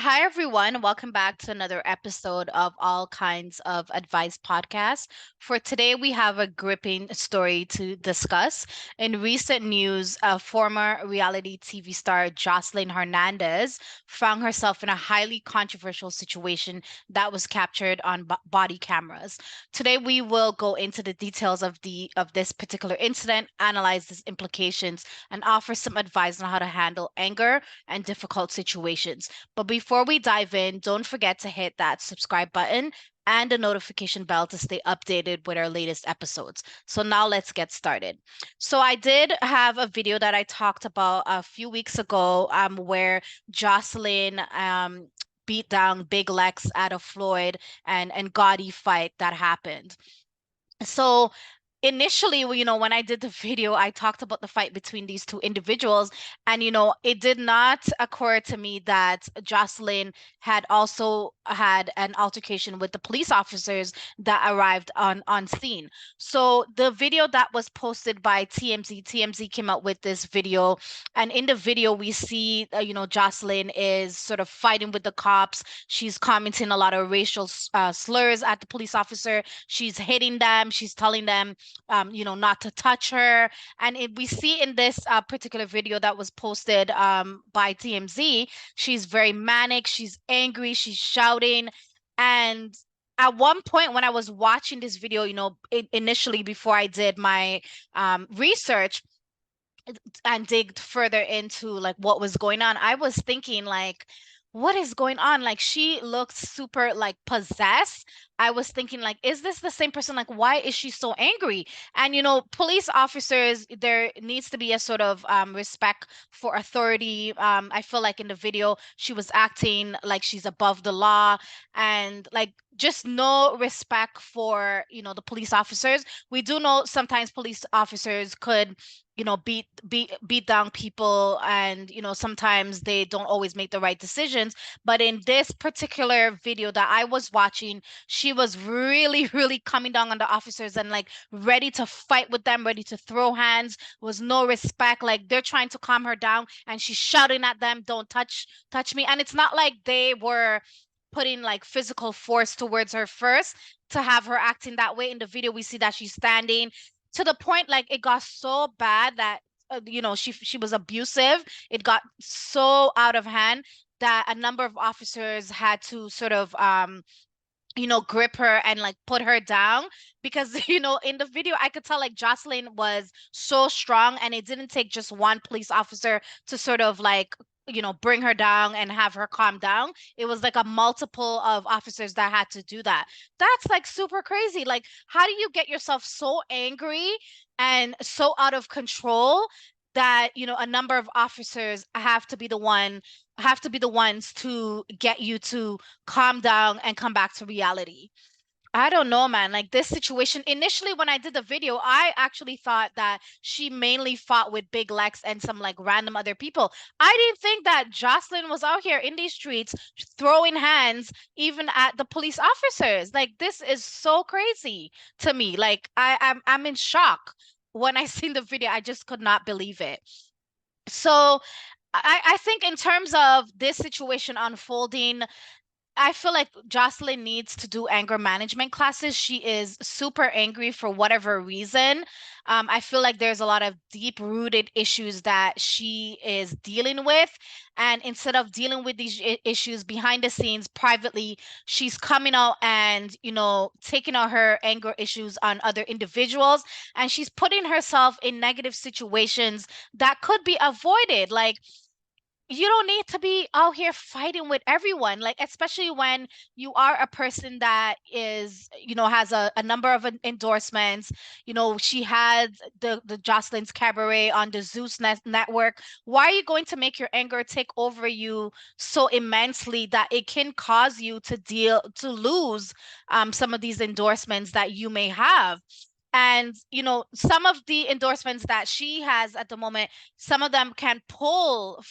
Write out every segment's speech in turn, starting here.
Hi, everyone. Welcome back to another episode of All Kinds of Advice podcast. For today, we have a gripping story to discuss. In recent news, a former reality TV star, Joseline Hernandez, found herself in a highly controversial situation that was captured on body cameras. Today, we will go into the details of this particular incident, analyze its implications, and offer some advice on how to handle anger and difficult situations. But before we dive in, don't forget to hit that subscribe button and the notification bell to stay updated with our latest episodes. So now let's get started. So I did have a video that I talked about a few weeks ago where Jocelyn beat down Big Lex at a Floyd and Gotti fight that happened. So initially, when I did the video, I talked about the fight between these two individuals. And, it did not occur to me that Jocelyn had also had an altercation with the police officers that arrived on scene. So the video that was posted by TMZ came out with this video. And in the video, we see, Jocelyn is sort of fighting with the cops. She's commenting a lot of racial slurs at the police officer. She's hitting them. She's telling them not to touch her. And we see in this particular video that was posted by TMZ, she's very manic, she's angry, she's shouting. And at one point when I was watching this video, initially before I did my research and digged further into like what was going on, I was thinking like, what is going on? Like she looks super like possessed. I was thinking like, is this the same person? Like, why is she so angry? And police officers, there needs to be a sort of respect for authority. I feel like in the video she was acting like she's above the law and like just no respect for the police officers. We do know sometimes police officers could beat down people, and sometimes they don't always make the right decisions. But in this particular video that I was watching, she was really really coming down on the officers and like ready to fight with them, ready to throw hands. Was no respect. Like they're trying to calm her down and she's shouting at them, don't touch me. And it's not like they were putting like physical force towards her first to have her acting that way. In the video we see that she's standing, to the point like it got so bad that she was abusive. It got so out of hand that a number of officers had to sort of grip her and like put her down, because in the video I could tell like Jocelyn was so strong, and it didn't take just one police officer to sort of like bring her down and have her calm down. It was like a multiple of officers that had to do that. That's like super crazy. Like, how do you get yourself so angry and so out of control that a number of officers have to be the ones to get you to calm down and come back to reality? I don't know, man. Like this situation, initially when I did the video, I actually thought that she mainly fought with Big Lex and some like random other people. I didn't think that Jocelyn was out here in these streets throwing hands even at the police officers. Like this is so crazy to me. Like I'm in shock. When I seen the video, I just could not believe it. So I think in terms of this situation unfolding, I feel like Jocelyn needs to do anger management classes. She is super angry for whatever reason. I feel like there's a lot of deep-rooted issues that she is dealing with. And instead of dealing with these issues behind the scenes privately, she's coming out and, taking out her anger issues on other individuals. And she's putting herself in negative situations that could be avoided. Like, you don't need to be out here fighting with everyone, like especially when you are a person that is has a number of endorsements. She had the Jocelyn's Cabaret on the Zeus network. Why are you going to make your anger take over you so immensely that it can cause you to lose some of these endorsements that you may have? And some of the endorsements that she has at the moment, some of them can pull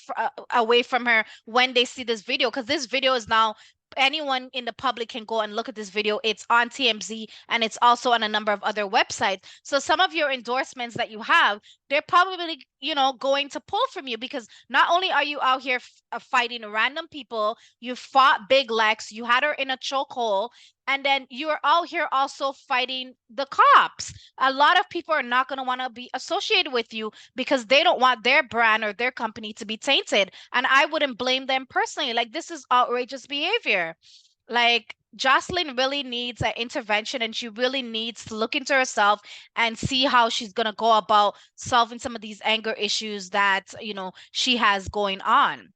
away from her when they see this video, because this video is now anyone in the public can go and look at this video. It's on TMZ and it's also on a number of other websites. So some of your endorsements that you have, they're probably, going to pull from you because not only are you out here fighting random people, you fought Big Lex, you had her in a chokehold, and then you're out here also fighting the cops. A lot of people are not going to want to be associated with you because they don't want their brand or their company to be tainted. And I wouldn't blame them personally. Like, this is outrageous behavior. Like, Joseline really needs an intervention and she really needs to look into herself and see how she's going to go about solving some of these anger issues that, she has going on.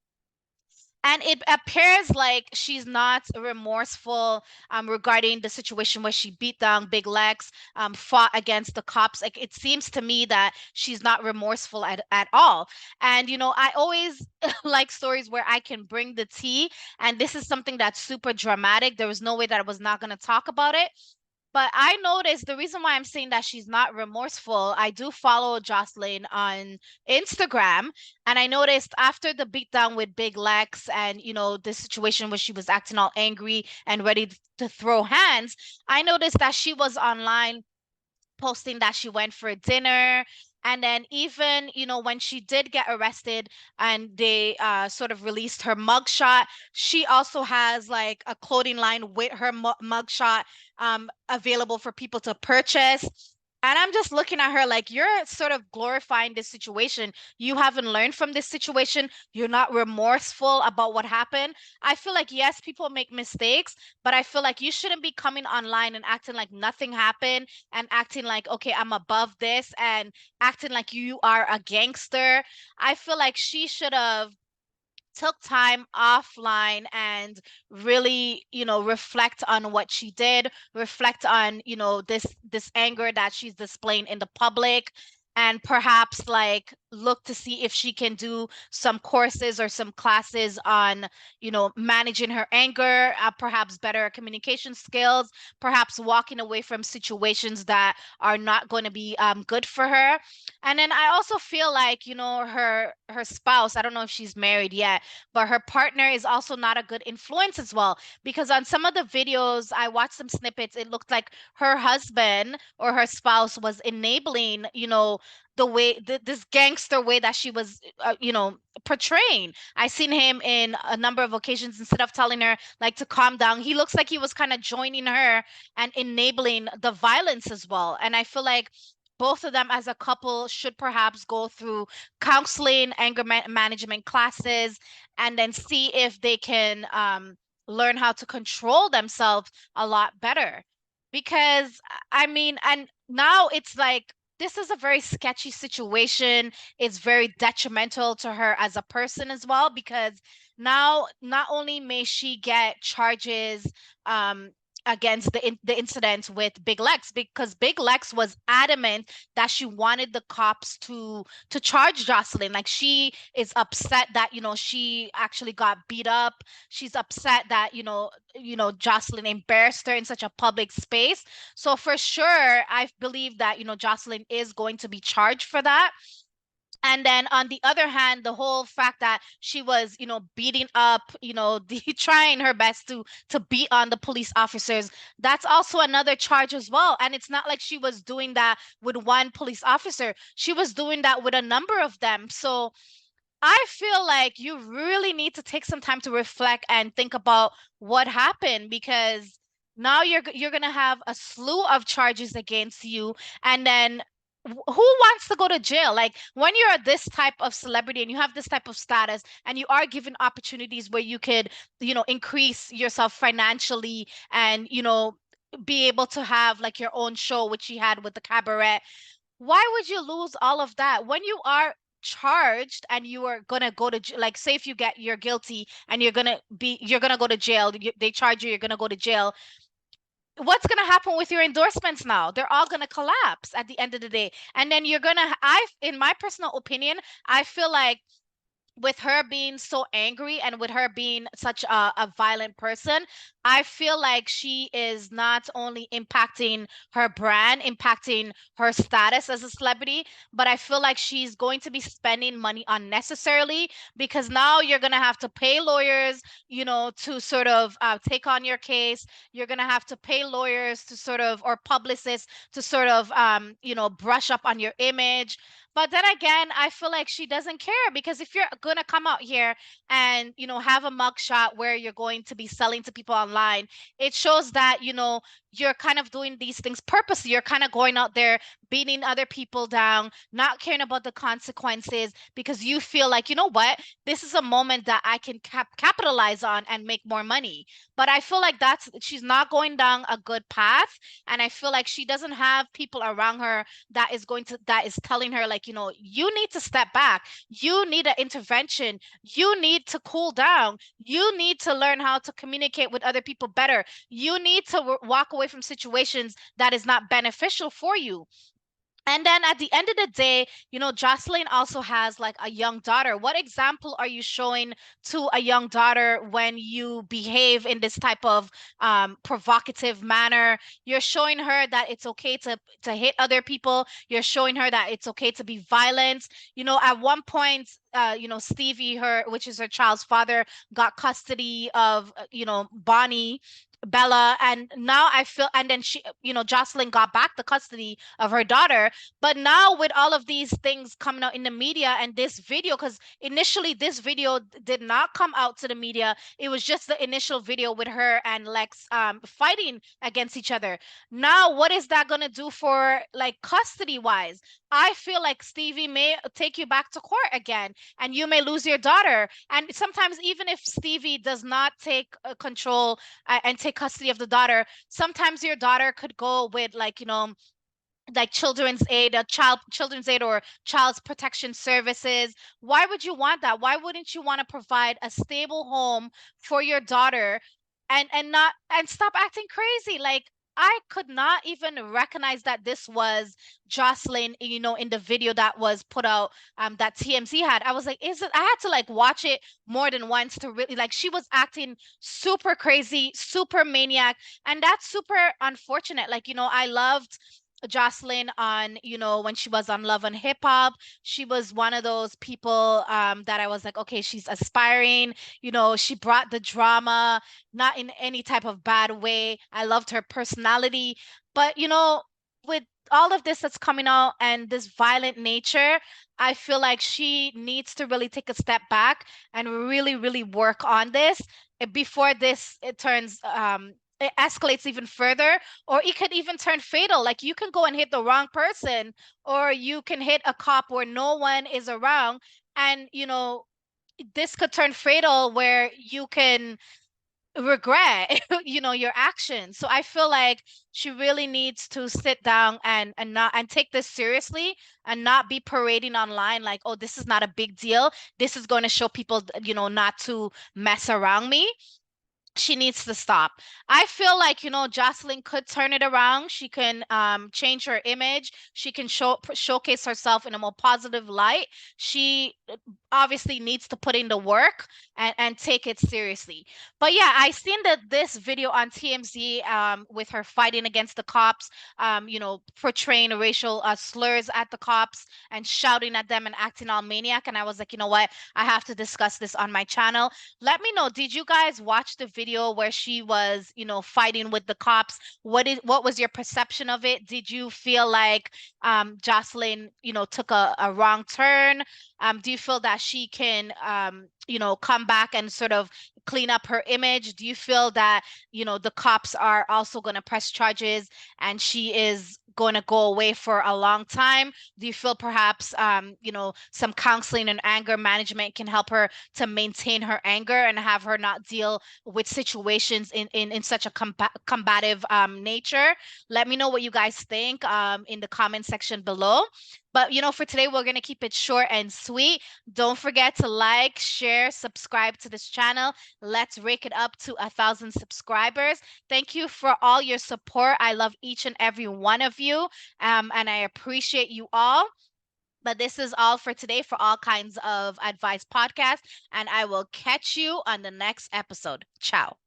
And it appears like she's not remorseful regarding the situation where she beat down Big Lex, fought against the cops. Like, it seems to me that she's not remorseful at all. And I always like stories where I can bring the tea, and this is something that's super dramatic. There was no way that I was not going to talk about it. But I noticed the reason why I'm saying that she's not remorseful. I do follow Joseline on Instagram, and I noticed after the beatdown with Big Lex and, the situation where she was acting all angry and ready to throw hands, I noticed that she was online posting that she went for dinner. And then even, when she did get arrested and they sort of released her mugshot, she also has like a clothing line with her mugshot available for people to purchase. And I'm just looking at her like, you're sort of glorifying this situation. You haven't learned from this situation. You're not remorseful about what happened. I feel like, yes, people make mistakes, but I feel like you shouldn't be coming online and acting like nothing happened and acting like, okay, I'm above this and acting like you are a gangster. I feel like she should have took time offline and really, reflect on what she did, reflect on, this anger that she's displaying in the public, and perhaps like look to see if she can do some courses or some classes on, managing her anger, perhaps better communication skills, perhaps walking away from situations that are not going to be good for her. And then I also feel like, her spouse, I don't know if she's married yet, but her partner is also not a good influence as well. Because on some of the videos, I watched some snippets, it looked like her husband or her spouse was enabling, the way this gangster way that she was portraying. I seen him in a number of occasions. Instead of telling her like to calm down, he looks like he was kind of joining her and enabling the violence as well. And I feel like both of them as a couple should perhaps go through counseling, anger management classes, and then see if they can learn how to control themselves a lot better. Because I mean, and now it's like this is a very sketchy situation. It's very detrimental to her as a person as well, because now not only may she get charges against the incident with Big Lex, because Big Lex was adamant that she wanted the cops to charge Joseline. Like, she is upset that she actually got beat up. She's upset that Joseline embarrassed her in such a public space. So for sure, I believe that Joseline is going to be charged for that. And then on the other hand, the whole fact that she was, beating up, trying her best to beat on the police officers, that's also another charge as well. And it's not like she was doing that with one police officer. She was doing that with a number of them. So I feel like you really need to take some time to reflect and think about what happened, because now you're going to have a slew of charges against you. And then who wants to go to jail? Like, when you're this type of celebrity and you have this type of status and you are given opportunities where you could, increase yourself financially and, be able to have like your own show, which she had with the cabaret, why would you lose all of that when you are charged and you are gonna go to like, say if you're guilty and you're gonna go to jail, they charge you, you're gonna go to jail, what's going to happen with your endorsements now? They're all going to collapse at the end of the day. And then you're going to, in my personal opinion, I feel like with her being so angry and with her being such a violent person, I feel like she is not only impacting her brand, impacting her status as a celebrity, but I feel like she's going to be spending money unnecessarily, because now you're going to have to pay lawyers, to sort of take on your case. You're going to have to pay lawyers to sort of, or publicists to sort of, brush up on your image. But then again, I feel like she doesn't care, because if you're gonna come out here and have a mugshot where you're going to be selling to people online, it shows that you're kind of doing these things purposely. You're kind of going out there beating other people down, not caring about the consequences, because you feel like, what, this is a moment that I can capitalize on and make more money. But I feel like she's not going down a good path, and I feel like she doesn't have people around her that is telling her, like, you need to step back, you need an intervention, you need to cool down, you need to learn how to communicate with other people better, you need to walk away from situations that is not beneficial for you. And then at the end of the day, Joseline also has like a young daughter. What example are you showing to a young daughter when you behave in this type of provocative manner? You're showing her that it's okay to hit other people. You're showing her that it's okay to be violent. At one point, Stevie, which is her child's father, got custody of, Bonnie, Bella, and now I feel, and then Joseline got back the custody of her daughter. But now with all of these things coming out in the media and this video, because initially this video did not come out to the media, it was just the initial video with her and Lex fighting against each other. Now, what is that going to do for like custody wise? I feel like Stevie may take you back to court again, and you may lose your daughter. And sometimes, even if Stevie does not take control and take custody of the daughter, sometimes your daughter could go with, like, like children's aid or child's protection services. Why would you want that? Why wouldn't you want to provide a stable home for your daughter, and not, and stop acting crazy? Like, I could not even recognize that this was Joseline, in the video that was put out, that TMZ had. I was like, is it? I had to like watch it more than once to really, like, she was acting super crazy, super maniac, and that's super unfortunate. Like, I loved Joseline on, when she was on Love and Hip Hop. She was one of those people that I was like, okay, she's aspiring. She brought the drama, not in any type of bad way. I loved her personality. But, with all of this that's coming out and this violent nature, I feel like she needs to really take a step back and really, really work on this before it escalates even further, or it could even turn fatal. Like, you can go and hit the wrong person, or you can hit a cop where no one is around, and this could turn fatal where you can regret your actions. So I feel like she really needs to sit down and not, and take this seriously, and not be parading online like, oh, this is not a big deal, this is going to show people, not to mess around me. She needs to stop. I feel like, Joseline could turn it around. She can change her image. She can showcase herself in a more positive light. She obviously needs to put in the work and take it seriously. But yeah, I seen this video on TMZ with her fighting against the cops, portraying racial slurs at the cops and shouting at them and acting all maniac. And I was like, you know what? I have to discuss this on my channel. Let me know, did you guys watch the video where she was, fighting with the cops? What was your perception of it? Did you feel like Joseline, took a wrong turn? Do you feel that she can, come back and sort of clean up her image? Do you feel that, the cops are also going to press charges and she is going to go away for a long time? Do you feel perhaps, some counseling and anger management can help her to maintain her anger and have her not deal with situations in such a combative nature? Let me know what you guys think in the comment section below. But, for today, we're going to keep it short and sweet. Don't forget to like, share, subscribe to this channel. Let's rake it up to 1,000 subscribers. Thank you for all your support. I love each and every one of you, and I appreciate you all. But this is all for today for All Kinds of Advice podcast, and I will catch you on the next episode. Ciao.